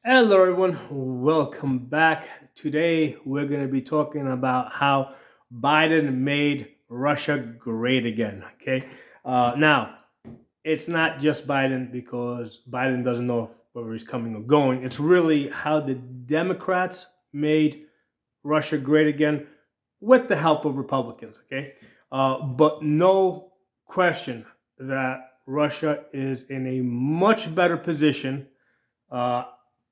Hello, everyone. Welcome back. Today, we're going to be talking about how Biden made Russia great again. Okay. Now, it's not just Biden because Biden doesn't know whether he's coming or going. It's really how the Democrats made Russia great again with the help of Republicans. Okay. But no question that Russia is in a much better position uh,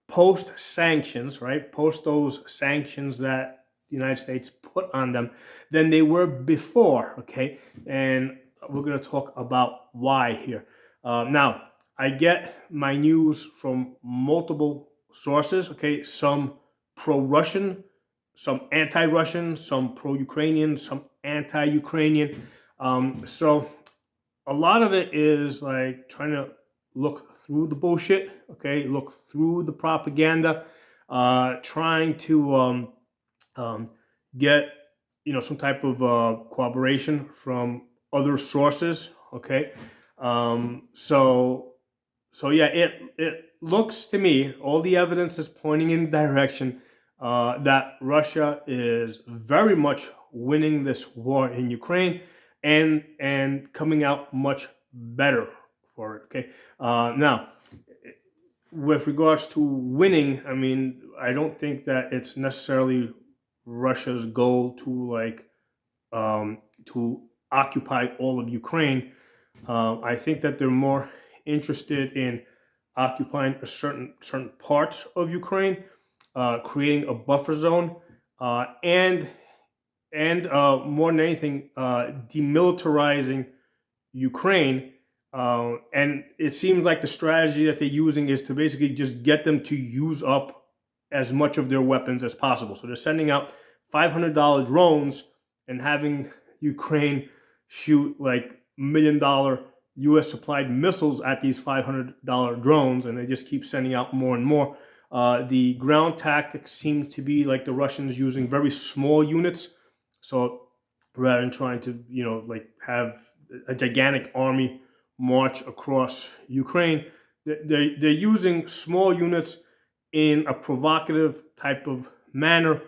post sanctions, right? Post those sanctions that the United States put on them than they were before, okay? And we're going to talk about why here. Now, I get my news from multiple sources, okay? Some pro Russian, some anti Russian, some pro Ukrainian, some anti Ukrainian. So a lot of it is like trying to look through the bullshit, okay, look through the propaganda, trying to um, get some type of cooperation from other sources, okay. So yeah, it looks to me all the evidence is pointing in the direction that Russia is very much winning this war in Ukraine and coming out much better for it. Okay, now with regards to winning, I mean, I don't think that it's necessarily Russia's goal to occupy all of Ukraine. I think that they're more interested in occupying a certain parts of Ukraine, creating a buffer zone, and more than anything, demilitarizing Ukraine. And it seems like the strategy that they're using is to basically just get them to use up as much of their weapons as possible. So they're sending out $500 drones and having Ukraine shoot like $1 million U.S. supplied missiles at these $500 drones, and they just keep sending out more and more. The ground tactics seem to be like the Russians using very small units. So rather than trying to, like have a gigantic army march across Ukraine, they're using small units in a provocative type of manner,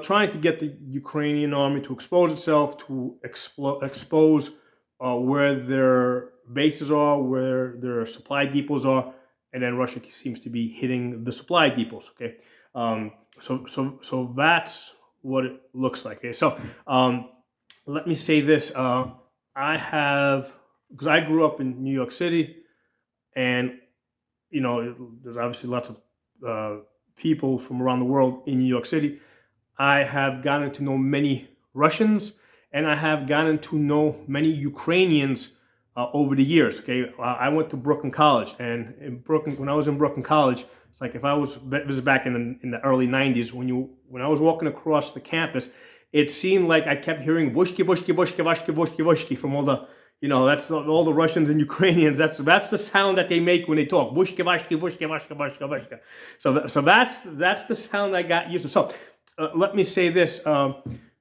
trying to get the Ukrainian army to expose itself, to expose where their bases are, where their supply depots are, and then Russia seems to be hitting the supply depots. Okay, so that's what it looks like. Okay, so let me say this: I have, because I grew up in New York City, and there's obviously lots of people from around the world in New York City. I have gotten to know many Russians, and I have gotten to know many Ukrainians over the years. Okay, I went to Brooklyn College, and in Brooklyn, when I was in Brooklyn College, it's like if I was this is back in the early '90s when I was walking across the campus, it seemed like I kept hearing vushki vushki vushki vushki vushki vushki from all the that's all the Russians and Ukrainians. That's the sound that they make when they talk. Vushki vushki vushki vushki vushki vushki. So that's the sound I got used to. So let me say this: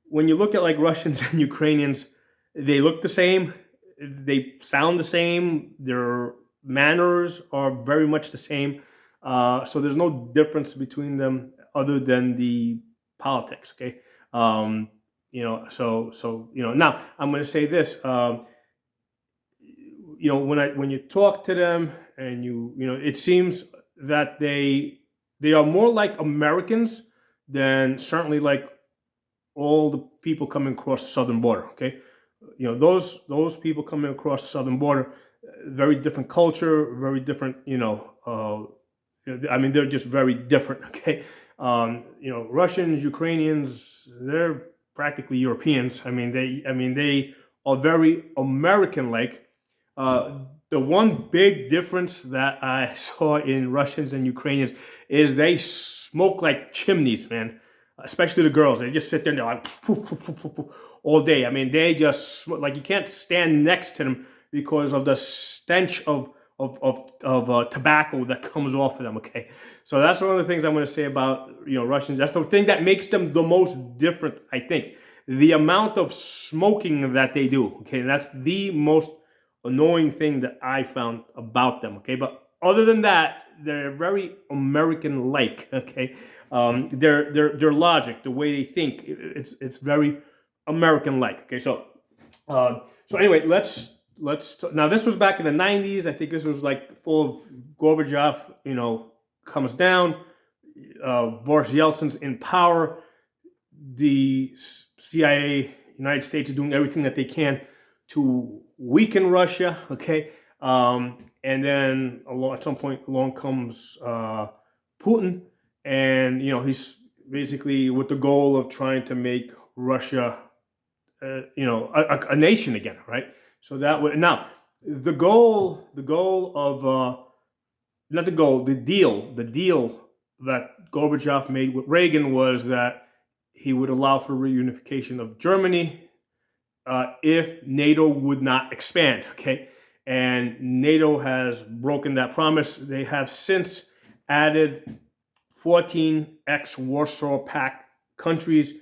when you look at like Russians and Ukrainians, they look the same, they sound the same, their manners are very much the same. So there's no difference between them other than the politics. Okay, now I'm going to say this. When you talk to them and it seems that they are more like Americans than certainly like all the people coming across the southern border. Okay, those people coming across the southern border, very different culture, very different. I mean, they're just very different. Okay, Russians, Ukrainians, they're practically Europeans. I mean they are very American-like. The one big difference that I saw in Russians and Ukrainians is they smoke like chimneys, man. Especially the girls, they just sit there and they're like poof, poof, poof, poof, poof, all day. I mean, they just like you can't stand next to them because of the stench of tobacco that comes off of them. Okay, so that's one of the things I'm going to say about Russians. That's the thing that makes them the most different, I think. The amount of smoking that they do. Okay, that's the most annoying thing that I found about them. Okay, but other than that, they're very American-like. Okay, their logic, the way they think, it's very American-like. Okay, so anyway, now this was back in the 90s. I think this was like full of Gorbachev, comes down. Boris Yeltsin's in power. The CIA, United States, is doing everything that they can to weaken Russia. Okay, and then at some point along comes Putin, and he's basically with the goal of trying to make Russia a nation again, right? So that would now the deal that Gorbachev made with Reagan was that he would allow for reunification of Germany if NATO would not expand. Okay, and NATO has broken that promise. They have since added 14 ex-Warsaw Pact countries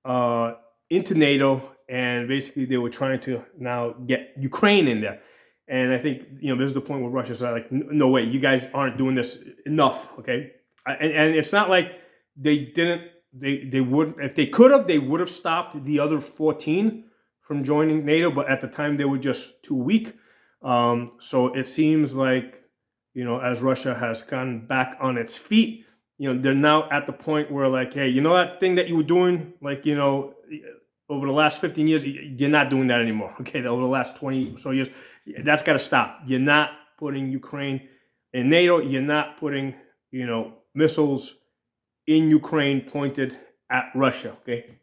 into NATO, and basically they were trying to now get Ukraine in there. And I think this is the point where Russia's like, no way, you guys aren't doing this enough. Okay, and it's not like they didn't. They would, if they could have, they would have stopped the other 14 from joining NATO, but at the time they were just too weak. So it seems like as Russia has gone back on its feet, they're now at the point where like, hey, that thing that you were doing, like over the last 15 years, you're not doing that anymore. Okay, over the last 20 or so years, that's got to stop. You're not putting Ukraine in NATO. You're not putting missiles in Ukraine pointed at Russia. Okay,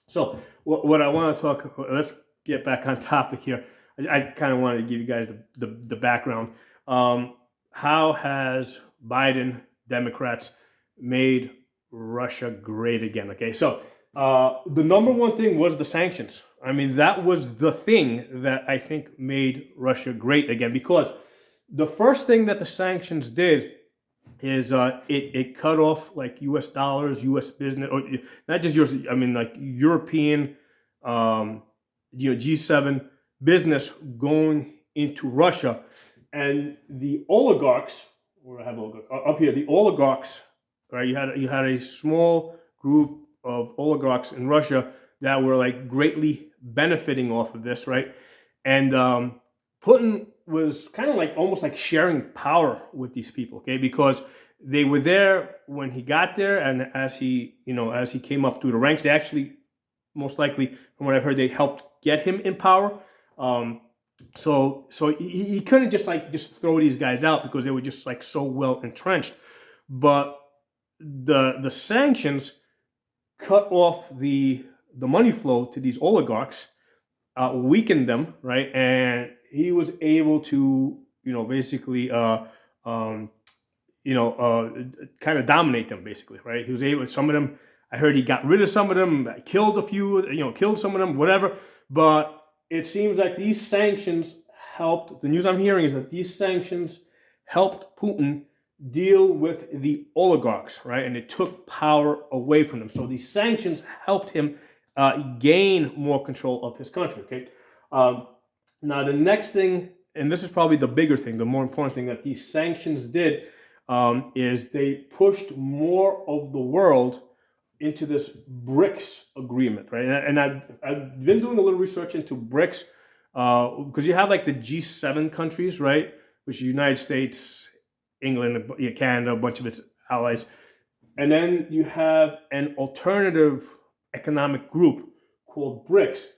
so what I want to talk. Let's get back on topic here. I kind of wanted to give you guys the background. How has Biden, Democrats, made Russia great again? Okay, so the number one thing was the sanctions. I mean, that was the thing that I think made Russia great again, because the first thing that the sanctions did is it cut off like U.S. dollars, U.S. business, or not just yours. I mean, like European, G7 business going into Russia, and the oligarchs. Where I have oligarchs up here, the oligarchs. Right, you had a small group of oligarchs in Russia that were like greatly benefiting off of this, right? And Putin was kind of like almost like sharing power with these people, okay? Because they were there when he got there, and as he came up through the ranks, they actually, most likely, from what I've heard, they helped get him in power. So he couldn't just throw these guys out because they were just like so well entrenched. But the sanctions cut off the money flow to these oligarchs, weakened them, right? And he was able to, basically, kind of dominate them, basically, right? He was able. Some of them, I heard he got rid of some of them, killed a few, killed some of them, whatever. But it seems like these sanctions helped. The news I'm hearing is that these sanctions helped Putin deal with the oligarchs, right? And it took power away from them. So these sanctions helped him gain more control of his country, okay? Now, the next thing, and this is probably the bigger thing, the more important thing that these sanctions did, is they pushed more of the world into this BRICS agreement, right? And I've been doing a little research into BRICS because you have like the G7 countries, right? Which is United States, England, Canada, a bunch of its allies. And then you have an alternative economic group called BRICS.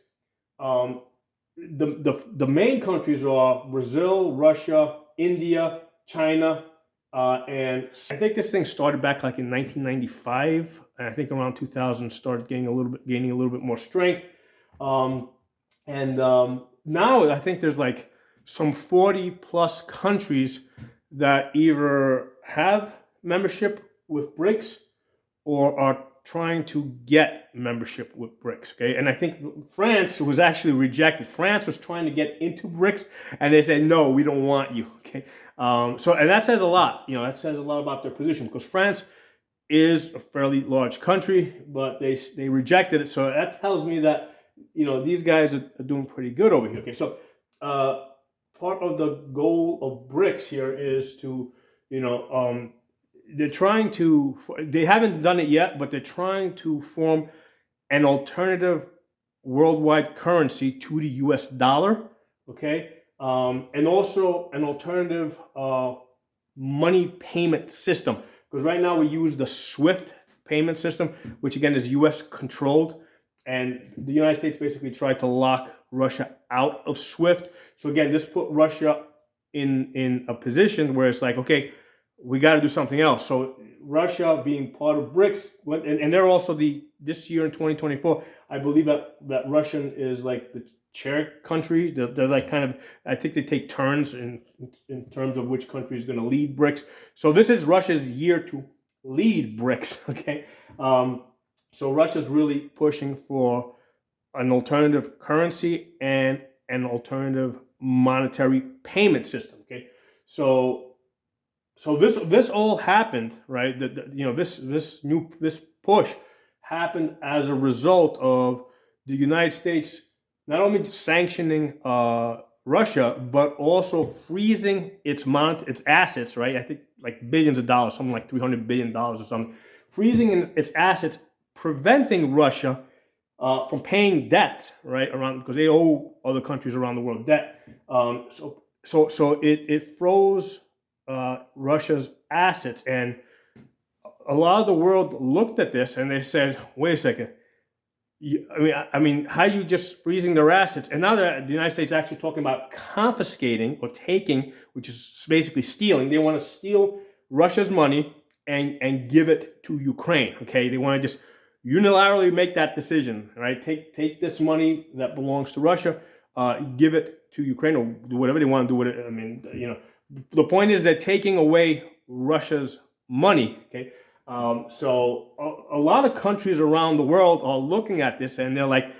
The main countries are Brazil, Russia, India, China, and I think this thing started back like in 1995. And I think around 2000 started gaining a little bit more strength. Now I think there's like some 40 plus countries that either have membership with BRICS or are trying to get membership with BRICS, okay? And I think France was actually rejected. France was trying to get into BRICS, and they said, no, we don't want you, okay? And that says a lot. That says a lot about their position, because France is a fairly large country, but they rejected it. So that tells me that, these guys are doing pretty good over here, okay? So part of the goal of BRICS here is to they're trying to, they haven't done it yet, but they're trying to form an alternative worldwide currency to the US dollar, okay? And also an alternative money payment system. Because right now we use the SWIFT payment system, which again is US controlled. And the United States basically tried to lock Russia out of SWIFT. So again, this put Russia in a position where it's like, okay, we got to do something else. So Russia being part of BRICS, and they're also this year in 2024, I believe that Russian is like the chair country. They're like kind of, I think they take turns in terms of which country is going to lead BRICS. So this is Russia's year to lead BRICS, okay? So Russia's really pushing for an alternative currency and an alternative monetary payment system, okay? So this all happened, right? This push happened as a result of the United States not only sanctioning Russia, but also freezing its assets, right? I think like billions of dollars, something like $300 billion or something, freezing its assets, preventing Russia from paying debt, right? Because they owe other countries around the world debt. So it froze Russia's assets, and a lot of the world looked at this and they said, "Wait a second. I mean, how are you just freezing their assets?" And now that the United States is actually talking about confiscating or taking, which is basically stealing. They want to steal Russia's money and give it to Ukraine. Okay, they want to just unilaterally make that decision, right? Take this money that belongs to Russia, give it to Ukraine, or do whatever they want to do with it. I mean, the point is they're taking away Russia's money. Okay. So a lot of countries around the world are looking at this and they're like,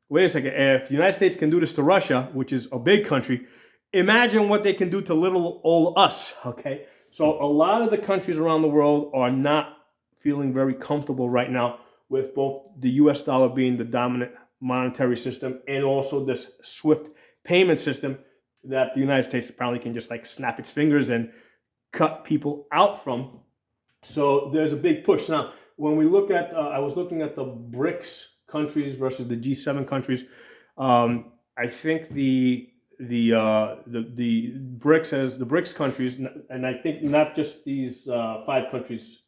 wait a second, if the United States can do this to Russia, which is a big country, imagine what they can do to little old us, okay? So a lot of the countries around the world are not feeling very comfortable right now with both the US dollar being the dominant monetary system and also this SWIFT payment system that the United States apparently can just like snap its fingers and cut people out from. So there's a big push. Now, when we look at, I was looking at the BRICS countries versus the G7 countries. I think the BRICS as the BRICS countries, and I think not just these 5 countries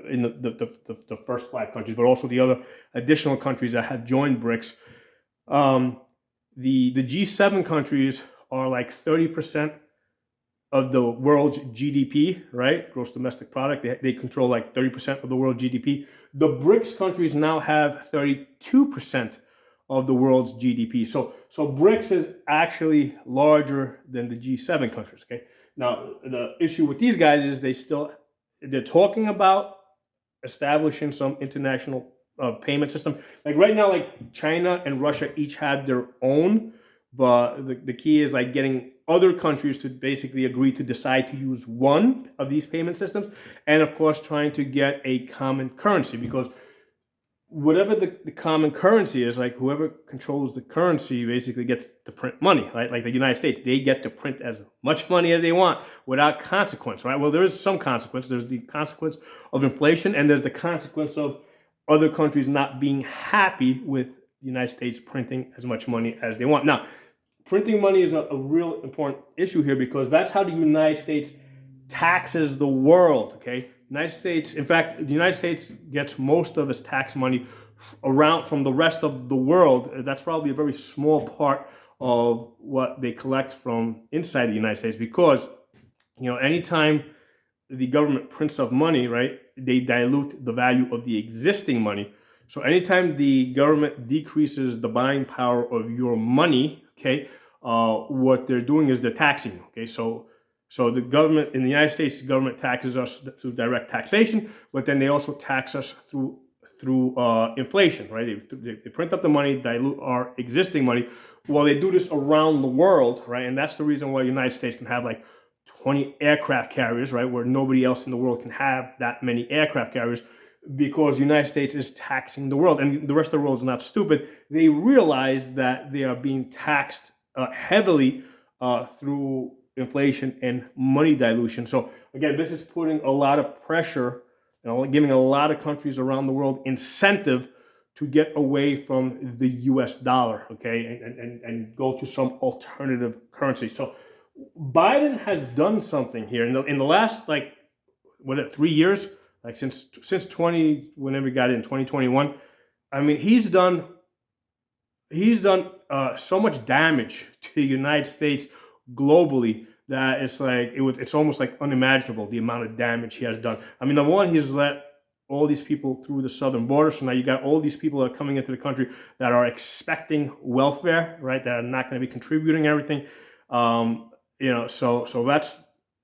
in the first 5 countries, but also the other additional countries that have joined BRICS. The G7 countries are like 30% of the world's GDP, right? Gross domestic product. They control like 30% of the world GDP. The BRICS countries now have 32% of the world's GDP. So BRICS is actually larger than the G7 countries, okay? Now, the issue with these guys is they're talking about establishing some international payment system. Like right now, like China and Russia each have their own, but the key is like getting other countries to basically agree to decide to use one of these payment systems, and of course trying to get a common currency, because whatever the common currency is, like whoever controls the currency basically gets to print money, right? Like the United States, they get to print as much money as they want without consequence, right? Well, there is some consequence. There's the consequence of inflation, and there's the consequence of other countries not being happy with the United States printing as much money as they want. Now, printing money is a real important issue here, because that's how the United States taxes the world, okay? United States, in fact, the United States gets most of its tax money from the rest of the world. That's probably a very small part of what they collect from inside the United States, because, anytime the government prints up money, right, they dilute the value of the existing money. So anytime the government decreases the buying power of your money, okay, what they're doing is they're taxing you, okay? So the government, in the United States, the government taxes us through direct taxation, but then they also tax us through inflation, right? They print up the money, dilute our existing money. Well, they do this around the world, right? And that's the reason why the United States can have like 20 aircraft carriers, right? Where nobody else in the world can have that many aircraft carriers, because the United States is taxing the world. And the rest of the world is not stupid. They realize that they are being taxed heavily through inflation and money dilution. So again, this is putting a lot of pressure, giving a lot of countries around the world incentive to get away from the US dollar, okay, and go to some alternative currency. So Biden has done something here in the last, like, 3 years, like since whenever he got in 2021. I mean, he's done so much damage to the United States globally that it's almost like unimaginable the amount of damage he has done. I mean, the one, he's let all these people through the southern border, so now you got all these people that are coming into the country that are expecting welfare, right? That are not going to be contributing everything. So that's,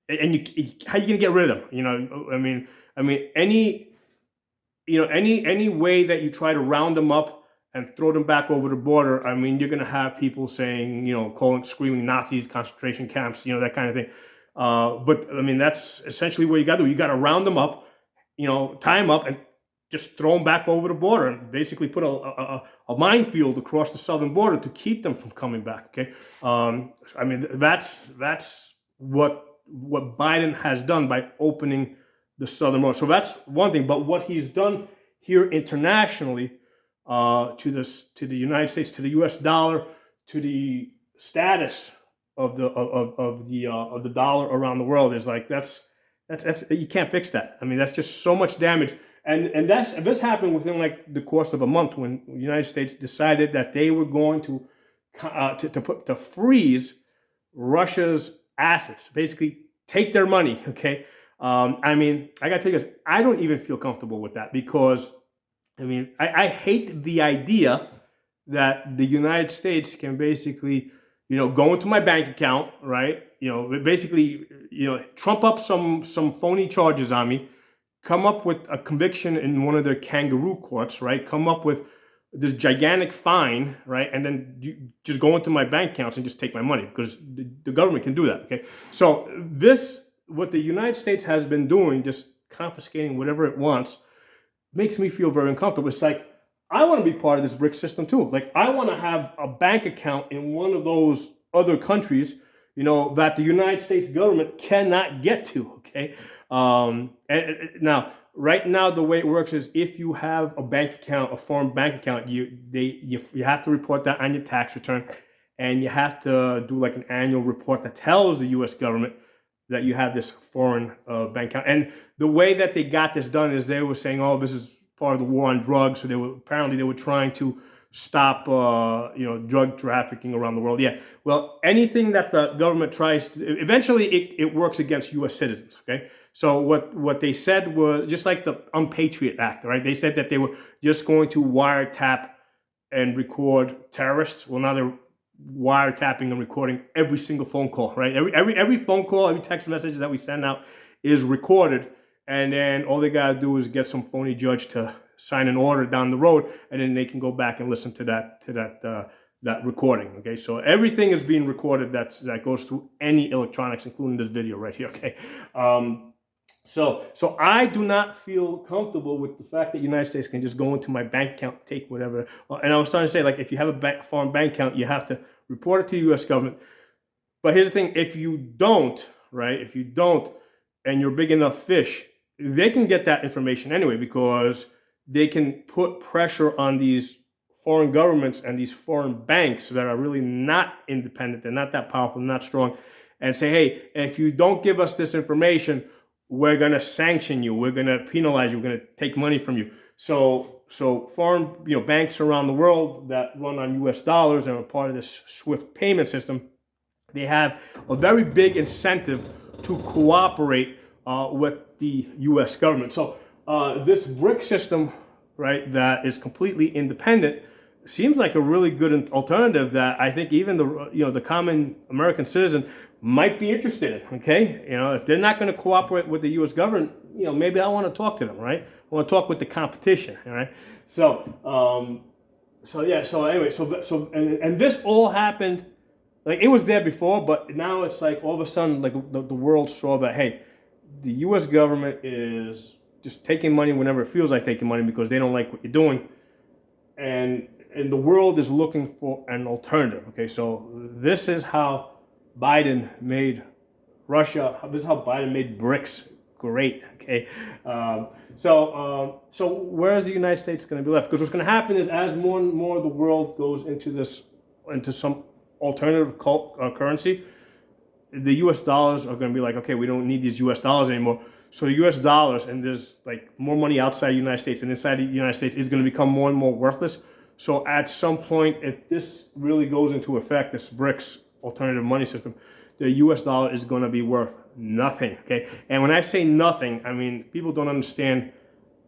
and how are you going to get rid of them? Any way that you try to round them up and throw them back over the border, I mean, you're going to have people saying, screaming Nazis, concentration camps, that kind of thing. But I mean, that's essentially what you got to do. You got to round them up, tie them up and just throw them back over the border and basically put a minefield across the southern border to keep them from coming back. Okay. I mean, that's what Biden has done by opening the southern border. So that's one thing. But what he's done here internationally, to the United States, to the U.S. dollar, to the status of the dollar around the world, is like that's you can't fix that. I mean, that's just so much damage, and this happened within like the course of a month when the United States decided that they were going to freeze Russia's assets, basically take their money. Okay, I mean, I gotta tell you this, I don't even feel comfortable with that, because I mean, I hate the idea that the United States can basically, go into my bank account, right? Basically, trump up some phony charges on me, come up with a conviction in one of their kangaroo courts, right? Come up with this gigantic fine, right? And then just go into my bank accounts and just take my money, because the government can do that, okay? So what the United States has been doing, just confiscating whatever it wants, makes me feel very uncomfortable. It's like, I want to be part of this brics system too. Like, I want to have a bank account in one of those other countries, that the United States government cannot get to, okay? And now, right now, the way it works is, if you have a bank account, a foreign bank account, you have to report that on your tax return, and you have to do like an annual report that tells the U.S. government that you have this foreign bank account. And the way that they got this done is they were saying, oh, this is part of the war on drugs. So they were trying to stop, drug trafficking around the world. Yeah. Well, anything that the government tries to, eventually it works against U.S. citizens. Okay. So what they said was, just like the Unpatriot Act, right? They said that they were just going to wiretap and record terrorists. Well, now they're wiretapping and recording every single phone call, right? Every phone call, every text message that we send out is recorded, and then all they gotta do is get some phony judge to sign an order down the road, and then they can go back and listen to that recording. Okay, so everything is being recorded that goes through any electronics, including this video right here. Okay, so I do not feel comfortable with the fact that the United States can just go into my bank account, take whatever. And I was trying to say, like, if you have a foreign bank account, you have to report it to the U.S. government. But here's the thing: if you don't, and you're big enough fish, they can get that information anyway, because they can put pressure on these foreign governments and these foreign banks that are really not independent, they're not that powerful, not strong, and say, hey, if you don't give us this information, we're going to sanction you, we're going to penalize you, we're going to take money from you. So foreign banks around the world that run on US dollars and are part of this SWIFT payment system, they have a very big incentive to cooperate with the US government. So this bric system, right, that is completely independent, seems like a really good alternative that I think even the common American citizen might be interested in. Okay, if they're not going to cooperate with the U.S. government, maybe I want to talk to them, right? I want to talk with the competition, all right? So this all happened, like, it was there before, but now it's like all of a sudden, like, the world saw that, hey, the U.S. government is just taking money whenever it feels like taking money because they don't like what you're doing, and the world is looking for an alternative. Okay, so this is how Biden made Russia. This is how Biden made BRICS great. Okay, so where is the United States going to be left? Because what's going to happen is, as more and more of the world goes into some alternative currency, the U.S. dollars are going to be like, okay, we don't need these U.S. dollars anymore. So the U.S. dollars, and there's like more money outside the United States and inside the United States, is going to become more and more worthless. So at some point, if this really goes into effect, this BRICS alternative money system, the U.S. dollar is going to be worth nothing. Okay, and when I say nothing, I mean people don't understand.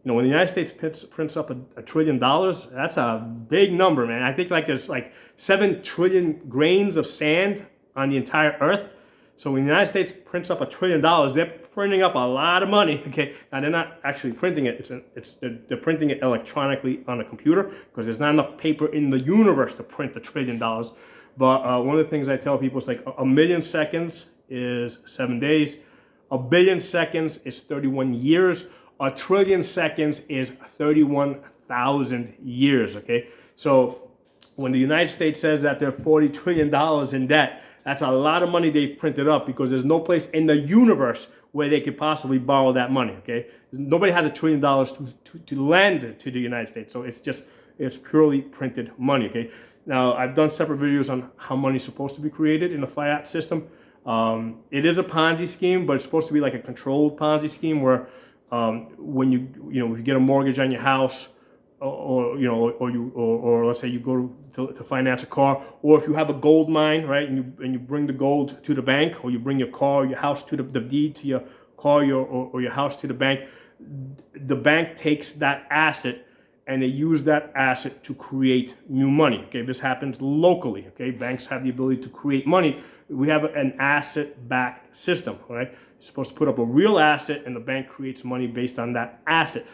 You know, when the United States prints up $1 trillion, that's a big number, man. I think like there's like 7 trillion grains of sand on the entire Earth. So when the United States prints up $1 trillion, they're printing up a lot of money. Okay, now they're not actually printing it. They're printing it electronically on a computer because there's not enough paper in the universe to print $1 trillion. But one of the things I tell people is like a million seconds is 7 days, a billion seconds is 31 years, a trillion seconds is 31,000 years. Okay, so when the United States says that they're $40 trillion in debt, that's a lot of money they've printed up because there's no place in the universe where they could possibly borrow that money, okay? Nobody has $1 trillion to lend to the United States, so it's purely printed money, okay? Now, I've done separate videos on how money's supposed to be created in the fiat system. It is a Ponzi scheme, but it's supposed to be like a controlled Ponzi scheme where when if you get a mortgage on your house, or let's say you go to finance a car, or if you have a gold mine, right, and you bring the gold to the bank, or you bring your car or your house to the deed to your car or your house to the bank takes that asset and they use that asset to create new money. Okay, this happens locally. Okay, banks have the ability to create money. We have an asset-backed system. Right, you're supposed to put up a real asset, and the bank creates money based on that asset.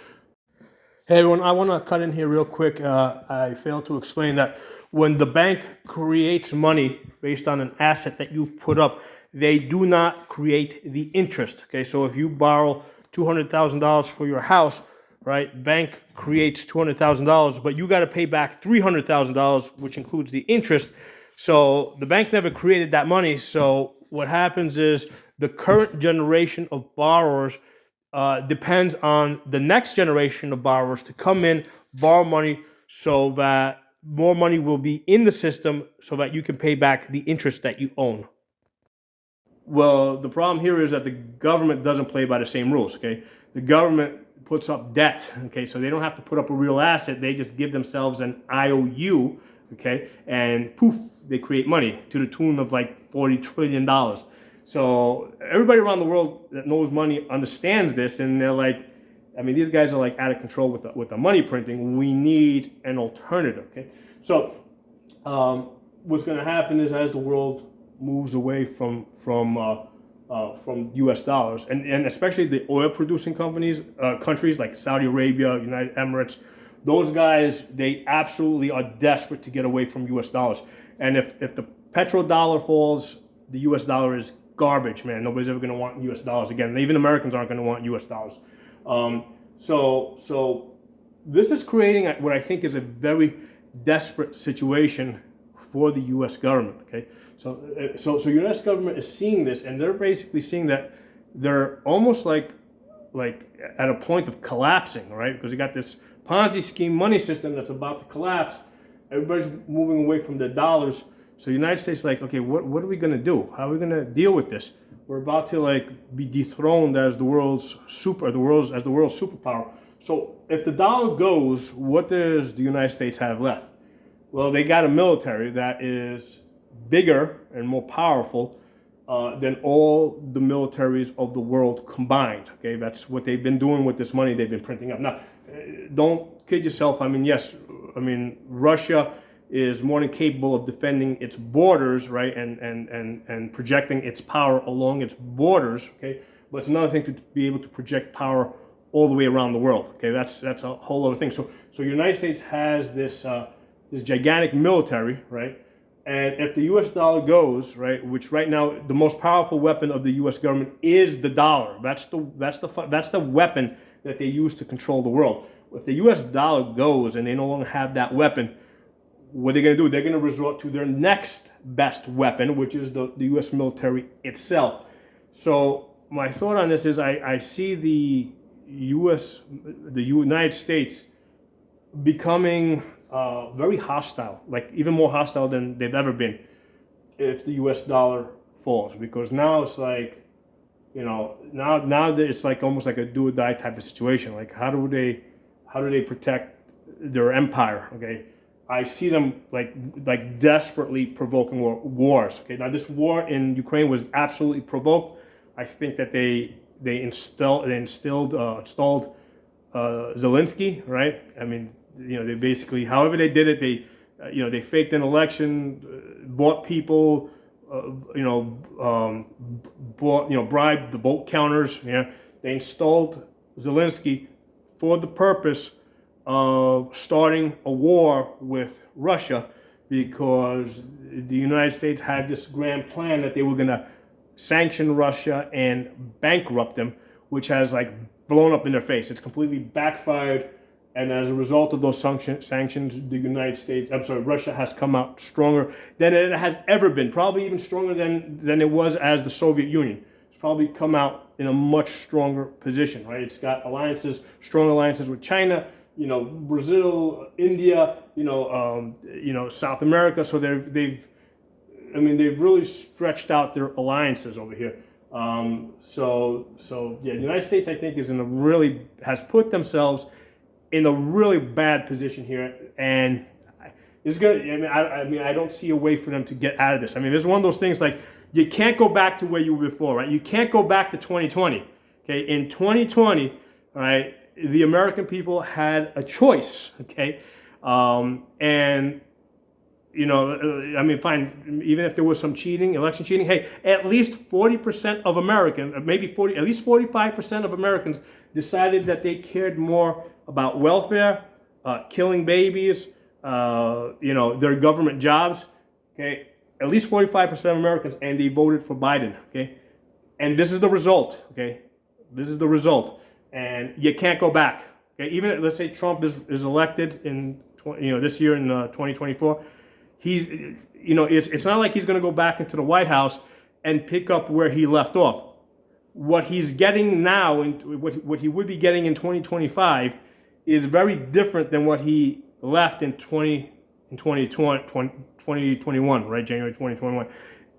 Hey everyone, I want to cut in here real quick. I failed to explain that when the bank creates money based on an asset that you put up, they do not create the interest. Okay, so if you borrow $200,000 for your house, right, bank creates $200,000, but you got to pay back $300,000, which includes the interest. So the bank never created that money. So what happens is the current generation of borrowers depends on the next generation of borrowers to come in, borrow money, so that more money will be in the system so that you can pay back the interest that you own. Well, the problem here is that the government doesn't play by the same rules, okay? The government puts up debt, okay? So they don't have to put up a real asset. They just give themselves an IOU, okay? And poof, they create money to the tune of like $40 trillion. So everybody around the world that knows money understands this, and they're like, I mean, these guys are like out of control with the money printing. We need an alternative, okay? So what's going to happen is, as the world moves away from U.S. dollars, and especially the oil-producing countries like Saudi Arabia, United Emirates, those guys, they absolutely are desperate to get away from U.S. dollars. And if the petrodollar falls, the U.S. dollar is garbage, man. Nobody's ever going to want U.S. dollars again. Even Americans aren't going to want U.S. dollars. So this is creating what I think is a very desperate situation for the U.S. government. Okay, so U.S. government is seeing this, and they're basically seeing that they're almost like at a point of collapsing, right? Because you got this Ponzi scheme money system that's about to collapse. Everybody's moving away from their dollars. So the United States is like, okay, what are we going to do? How are we going to deal with this? We're about to like be dethroned as the world's superpower. So if the dollar goes, what does the United States have left? Well, they got a military that is bigger and more powerful than all the militaries of the world combined. Okay, that's what they've been doing with this money they've been printing up. Now, don't kid yourself. I mean, yes, Russia is more than capable of defending its borders, right, and projecting its power along its borders, okay? But it's another thing to be able to project power all the way around the world, okay? That's a whole other thing. So the United States has this gigantic military, right? And if the U.S. dollar goes, right, which right now the most powerful weapon of the U.S. government is the dollar. That's the weapon that they use to control the world. If the U.S. dollar goes and they no longer have that weapon, what are they going to do? They're going to resort to their next best weapon, which is the U.S. military itself. So my thought on this is I see the United States becoming very hostile, like even more hostile than they've ever been if the US dollar falls, because now it's like, now that it's like almost like a do or die type of situation. Like how do they protect their empire? Okay, I see them like desperately provoking wars. Okay, now this war in Ukraine was absolutely provoked. I think that they installed Zelensky, right? I mean, they basically, however they did it, they faked an election, bought people, bribed the vote counters. They installed Zelensky for the purpose of starting a war with Russia, because the United States had this grand plan that they were going to sanction Russia and bankrupt them, which has like blown up in their face. It's completely backfired. And as a result of those sanctions, the Russia has come out stronger than it has ever been. Probably even stronger than it was as the Soviet Union. It's probably come out in a much stronger position, right? It's got strong alliances with China, Brazil, India, South America. So they've really stretched out their alliances over here. The United States, I think, has put themselves in a really bad position here, and it's gonna. I don't see a way for them to get out of this. It's one of those things like you can't go back to where you were before, right? You can't go back to 2020. Okay, in 2020, all right, the American people had a choice. Okay, and fine, even if there was some cheating, election cheating, hey, at least 40% of Americans, at least 45% of Americans decided that they cared more about welfare, killing babies, their government jobs, okay? At least 45% of Americans, and they voted for Biden, okay? And this is the result, okay? This is the result, and you can't go back, okay? Even, let's say Trump is elected in, this year in 2024, it's not like he's going to go back into the White House and pick up where he left off. What he's getting now, and what he would be getting in 2025, is very different than what he left in 2021, right? January 2021.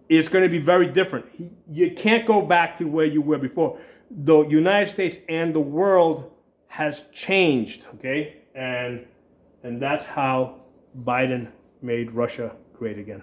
It's going to be very different. You can't go back to where you were before. The United States and the world has changed, okay? And that's how Biden made Russia great again.